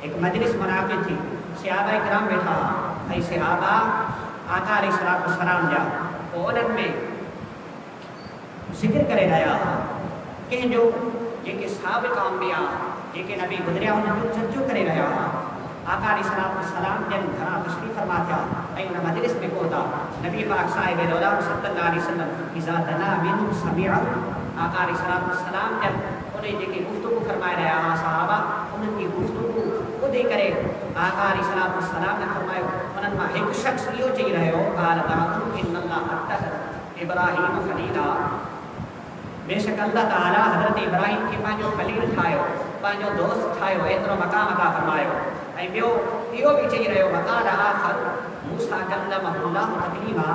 एक मजलिस मुनाक़िद थी, सहाबा इकराम वेठा ऐं सहाबा आका अलैहिस्सलाम जा पोइ उन्हनि में ज़िक्र करे रहिया हुआ कंहिंजो, जेके साबिक़ अंबिया जेके नबी गुज़रिया उन्हनि जो चर्चो करे रहिया हुआ। आका अलैहिस्सलाम जन घरां तशरीफ़ फरमा थिया ऐं उन मजलिस में पहुता। नबी पाक साहिब रौलाम सल्लल्लाहु अलैहि वसल्लम इज़ा दना मिनहुम समिअहुम, आका अलैहिस्सलाम जन उन जेके गुफ़्तगू फरमाए रहिया हुआ सहाबा, उन्हनि जी गुफ़्तगू ॿुधी करे आका अलैहिस्सलाम ने फरमायो, उन्हनि मां हिकु शख़्स इहो चई रहियो क़ाल इन्नल्लाह अत्तख़ज़ इब्राहीम ख़लीला, बेशक अल्लाह ताला हज़रत इब्राहीम खे पंहिंजो ख़लील ठाहियो, पंहिंजो दोस्त ठाहियो, एतिरो मक़ाम अता फरमायो। ऐं ॿियो इहो बि चई रहियो वक़ाल आख़र मूसा कल्लमहुल्लाहु तकलीमा,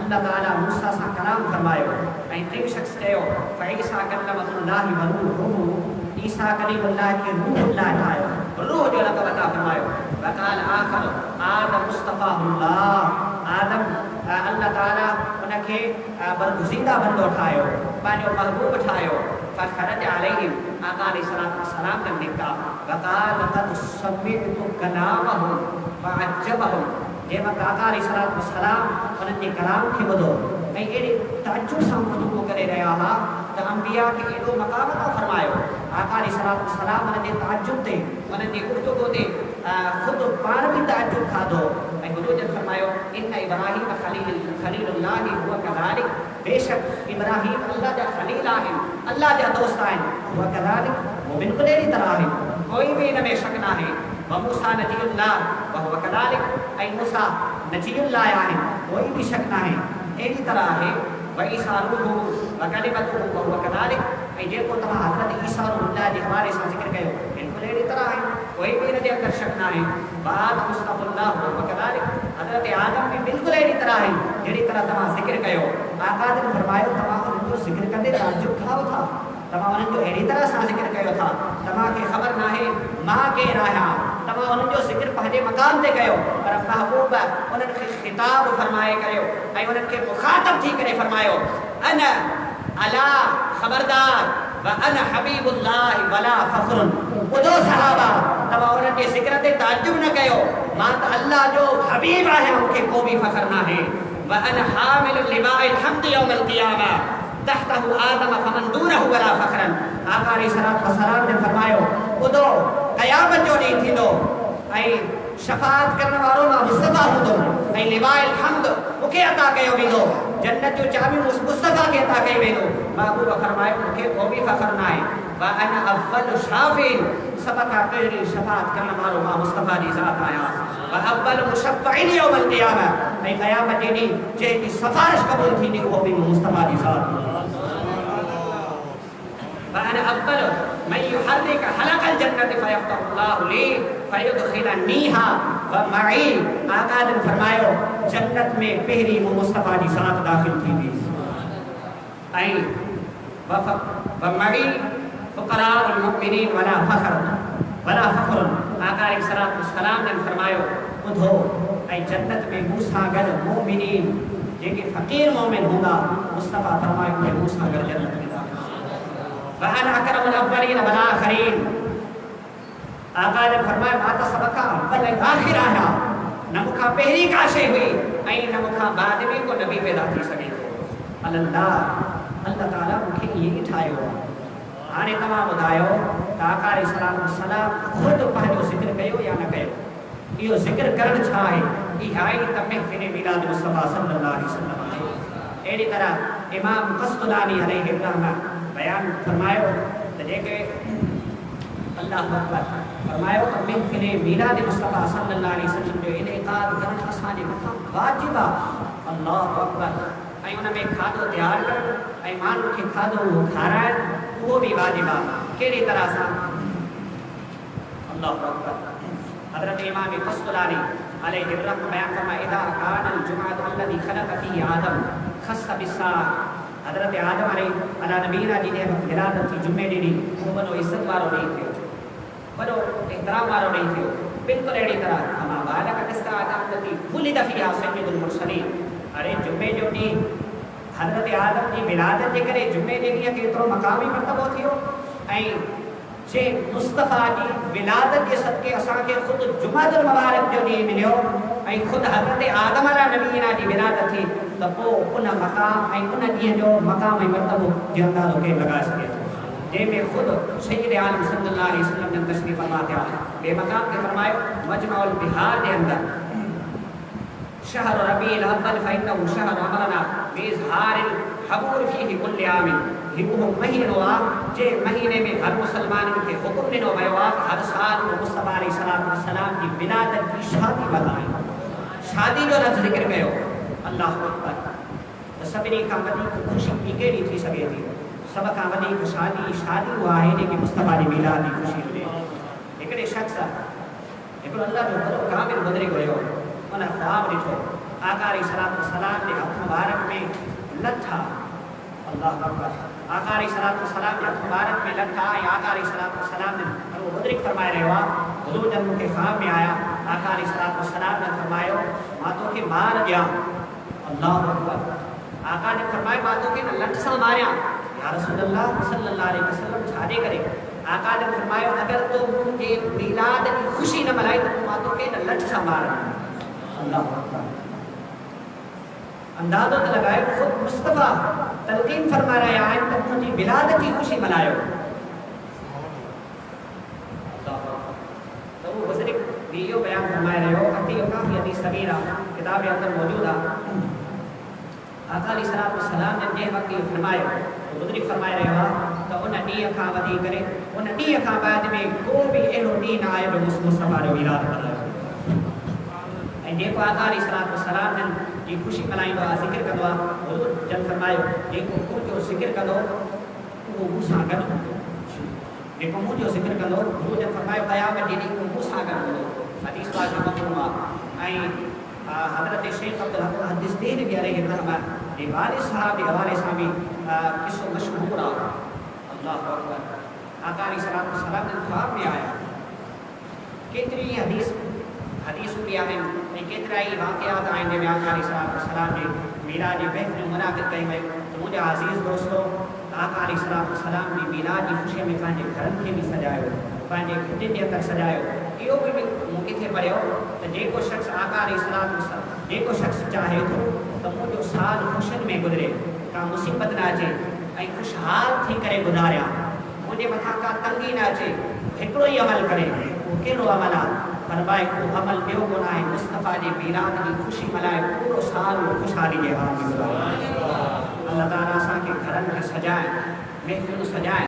अल्लाह ताला मूसा सां कलाम फरमायो। ऐं टियों शख़्स चयो फ़ईसा कल्लमहुल्लाहु व रूहुहु, ईसा कलीमुल्लाह खे रूहुल्लाह ठाहियो, रूह जो लक़ब अता फरमायो। वक़ाल आख़र आदम मुस्तफ़ाहुल्लाह, आदम अल्लाह ताला उनखे बरगुज़ीदा बंदो ठाहियो, पंहिंजो महबूब ठाहियो। फ़ख़रज अलैहिम, आका अलैहिस्सलाम ने निकिता। वक़ाल क़द समिअतु कलामहु फ़अज्जबहुम, जंहिं वक़्तु आका अलैहिस्सलाम उन्हनि जे कलाम खे ॿुधो ऐं अहिड़े तअज्जुब सां गुफ़्तगू करे रहिया हुआ त अंबिया खे एॾो मक़ाम अता फरमायो। आका अलैहिस्सलाम उन्हनि जे तअज्जुब ते, उन्हनि जी गुफ़्तगू ते ख़ुदि पाण बि तअज्जुब खाधो ऐं हुजूर जन फरमायो इन्न इब्राहीम ख़लीलुल्लाह हुव कज़ालिक, बेशक इब्राहीम अल्लाह जा ख़लील आहिनि, अल्लाह जा दोस्त आहिनि। हुव कज़ालिक, वो बिल्कुलु अहिड़ी तरह आहिनि, कोई बि इन में शक न आहे। व मूसा नजीयुल्लाह व हुव कज़ालिक, ऐं मूसा नजीयुल्लाह आहिनि, कोई बि शक न आहे, अहिड़ी तरह आहे। व ईसा रूहुहु व कलिमतुहु व हुव कज़ालिक, ऐं जेको तव्हां हज़रत ईसा रूहुल्लाह जे हवाले सां ज़िक्र कयो बिल्कुलु अहिड़ी तरह आहे, कोई बि इन जे अंदरि शक न आहे। बाद मुस्तफ़ुल्लाह व कज़ालिक, हज़रत आदम बि बिल्कुलु अहिड़ी तरह आहे जहिड़ी तरह तव्हां ज़िक्र कयो। आका जन फरमायो तव्हां उन्हनि जो ज़िक्र कंदे तअज्जुब खाओ था, तव्हां उन्हनि जो अहिड़ी तरह सां ज़िक्र कयो था, तव्हांखे ख़बर न आहे मां केरु आहियां, तव्हां उन्हनि जो ज़िक्र पंहिंजे मक़ाम ते कयो, पर महबूब उन्हनि खे ख़िताब फरमाए कयो ऐं उन्हनि खे मुख़ातब थी करे फरमायो अन अला ख़बरदार व अन हबीबुल्लाह वला फ़ख़्रुन। ॿुधो सहाबा, तव्हां उन्हनि जे ज़िक्र ते तअज्जुब न कयो, मां त अल्लाह जो हबीब आहियां, मूंखे को बि फ़ख़्रु न आहे। व अन हामिलु लिवाइल हम्द यौमल क़ियामा तहतहु आदम फमन दूनहु वला फ़ख़्रन। आका अलैहिस्सलाम ने फरमायो ॿुधो क़यामत जो ॾींहुं थींदो ऐं शफ़ाअत करण वारो मां मुस्तफ़ा हूंदो ऐं लिवाइल हम्द मूंखे अता कयो वेंदो, जन्नत जो चाबियूं मुस्तफ़ा खे अता कई वेंदो। महबूब फरमायो मूंखे को बि फ़ख़्रु न आहे। व अन अव्वलु शाफ़िन, सभ खां पहिरीं शफ़ाअत करण वारो मां मुस्तफ़ा जी ज़ात आहियां। व अव्वलु मुशफ़्फ़इन यौमल क़ियामा, ऐं क़यामत जे ॾींहुं जंहिंजी सिफ़ारिश क़बूल थींदी उहो बि मुस्तफ़ा जी ज़ात। व अन अव्वलु मन युहर्रिक हलक़ल जन्नति फ़यफ़्तहुल्लाहु ली फ़युदख़िलनीहा व मई। आका जन फरमायो जन्नत में पहिरीं मुस्तफ़ा जी ज़ात दाख़िल थींदी ऐं व मई फ़ुक़राउल मुमिनीन वला फ़ख़्र। आका अलैहिस्सलाम ने फरमायो ॿुधो ऐं जन्नत में मूंसां गॾु मुमिनीन जेके फ़क़ीर मोमिन हूंदा, मुस्तफ़ा फरमायो उहे मूंसां गॾु जन्नत में दाख़िल। व अना अकरमुल अव्वलीन वल आख़िरीन, आका ने फरमायो मां त सभ खां अव्वल ऐं आख़िर आहियां, न मूंखां पहिरीं का शइ हुई ऐं न मूंखां बाद में को नबी पैदा थी सघे थो। अल्लाह ताला मूंखे ईअं ई ठाहियो आहे। हाणे तव्हां ॿुधायो त आका अलैहिस्सलाम ख़ुदि पंहिंजो ज़िक्र कयो या न कयो? یہ ذکر کرن چھائے یہ آئی تا محفل میلاد مصطفیٰ صلی اللہ علیہ وسلم آئے ایڈی طرح امام قسطلانی علیہ الرحمہ بیان فرمائے تجھے کہ اللہ اکبر فرمائے تا محفل میلاد مصطفیٰ صلی اللہ علیہ وسلم جو انعقاد کرن اسانے مقام واجبہ اللہ اکبر ऐं उन में खाधो तैयार कर ऐं माण्हुनि खे खाधो उहो खाराइण उहो बि वाजिबु आहे कहिड़ी तरह सां अल्लाहु अकबर हज़रत इमाम क़स्तलानी अलैहि रहमह बयान फरमाए इदा कान अल जुमअतु अल्लज़ी खलक़ फीही आदम ख़स्स बिस्साअ हज़रत आदम अला नबीना जी ने विलादत थी जुमे ॾींहुं उहो वॾो इज़त वारो ॾींहुं थियो वॾो एहतराम वारो ॾींहुं थियो बिल्कुलु अहिड़ी तरह फमा बालक बिस्साअ अल्लज़ी ख़ुलिद फीहा सय्यदुल मुरसलीन अरे जुमे जो ॾींहुं हज़रत आदम जी विलादत जे करे जुमे जे ॾींहुं केतिरो मक़ामी मर्तबो थियो ऐं जे मुस्तफ़ा जी विलादत जे सदके असांखे ख़ुदि जुमातुल मुबारक जो ॾींहुं मिलियो ऐं ख़ुदि हज़रत आदम अला नबीना जी विलादत थी त पोइ उन मक़ाम ऐं उन ॾींहं जो मक़ाम ऐं मर्तबो जो अंदाज़ो केरु लॻाए सघे थो जंहिंमें ख़ुदि सय्यद आलम सल्लल्लाहु अलैहि वसल्लम जन तशरीफ़ फरमा थिया ॿिए मक़ाम ते फरमायो मजमुअल बिहार जे अंदरि शहर रबीउल अव्वल फइन्नहु शहर अमरना बिइज़हारिल हबूर फीहि कुल्ल आमिन हिकु महीनो आहे जे महीने में हर मुसलमाननि खे हुकुम ॾिनो वियो आहे त हर साल मुस्तफ़ा अलैहिस्सलातु वस्सलाम जी विलादत जी शादी मल्हायूं शादी जो लफ़्ज़ ज़िक्र कयो अल्लाहु अकबर त सभिनी खां वधीक ख़ुशी ॿी कहिड़ी थी सघे थी सभ खां वधीक शादी उहा आहे जेकी मुस्तफ़ा जी मिलाद जी ख़ुशी हुजे हिकिड़े शख़्स हिकिड़ो अल्लाह जो वॾो कामिल गुज़री वियो उन ख़्वाब ॾिठो आका अलैहिस्सलातु वस्सलाम जे हथ मुबारक में लठा अल्लाहु अकबर आका अलैहिस्सलातु वस्सलाम जे हथ मुबारक में लठा ऐं आका अलैहिस्सलातु वस्सलाम ने उहो मुदरिक फरमाए रहियो आहे हुज़ूर जन मूंखे ख़्वाब में आया आका अलैहिस्सलातु वस्सलाम ने फरमायो मां तोखे मार ॾियां अल्लाहु अकबर आका ने फरमायो मां तोखे न लठ सां मारियां या रसूलल्लाह सल्लल्लाहु अलैहि वसल्लम छाजे करे आका ने फरमायो अगर तो मुझे मिलाद की खुशी न मनाई तो मां तोखे न लठ सां मारां अल्लाहु अकबर अंदाज़ो त लगाए खुद मुस्तफ़ा तलकीन फरमा रहा है तो मुझे विलादत की खुशी मनायो तो वो बुज़ुर्ग वीडियो बयान फरमाए रहे हो अति काफ़ी हदीस सगीरा किताब के अंदर मौजूद है आका अलैहिस्सलातु वस्सलाम ने जे वक्त फरमायो तो बुज़ुर्ग फरमाए रहे हो तो उन ॾींहं खां वधी करे उन ॾींहं खां बाद में को भी अहिड़ो ॾींहुं न आयो जो मुस्तफ़ा जो विलाद मल्हायो जेको आका अलैहिस्सलातु वस्सलाम जन जी ख़ुशी मल्हाईंदो आहे ज़िक्र कंदो आहे हुज़ूर जन फरमायो जेको मुंहुं जो ज़िक्र कंदो उहो मूं सां गॾु हूंदो जेको मुंहुं जो ज़िक्र कंदो हुज़ूर जन फरमायो क़यामत जे ॾींहुं मूं सां गॾु हूंदो हदीस पाक में मफ़हूम आहे ऐं हज़रत शेख अब्दुल हक मुहद्दिस बि अलैहि रहमह जे वारिस साहब जे हवाले सां बि क़िसो मशहूरु आहे अल्लाहु अकबर आका अलैहिस्सलातु वस्सलाम जन ख़्वाब में आया केतिरी हदीसूं बि आहिनि ऐं केतिरा ई वाक़ियात आहिनि जंहिंमें आका अलैहिस्सलातु वस्सलाम जे मीलाद जी महफ़िल मुनाक़िद कई वई त मुंहिंजा अज़ीज़ दोस्तो आका अलैहिस्सलातु वस्सलाम जी मीलाद जी ख़ुशीअ में पंहिंजे घरनि खे बि सजायो पंहिंजे खुटियुनि जे अंदरि सजायो इहो बि मूं किथे पढ़ियो त जेको शख़्स आका अलैहिस्सलातु वस्सलाम जेको शख़्स चाहे थो त मुंहिंजो साल ख़ुशियुनि में गुज़रे का मुसीबत न अचे ऐं ख़ुशहाल थी करे गुज़ारियां मुंहिंजे मथां का तंगी न अचे हिकिड़ो ई अमल करे उहो कहिड़ो अमल आहे फरमाए को अमल ॿियो कोन आहे मुस्तफ़ा जे मिलाद जी ख़ुशी मल्हाए पूरो साल ख़ुशहाली जे हाल में गुज़ारे अल्लाह ताला असांखे घरनि खे सजाए महफ़िलूं सजाए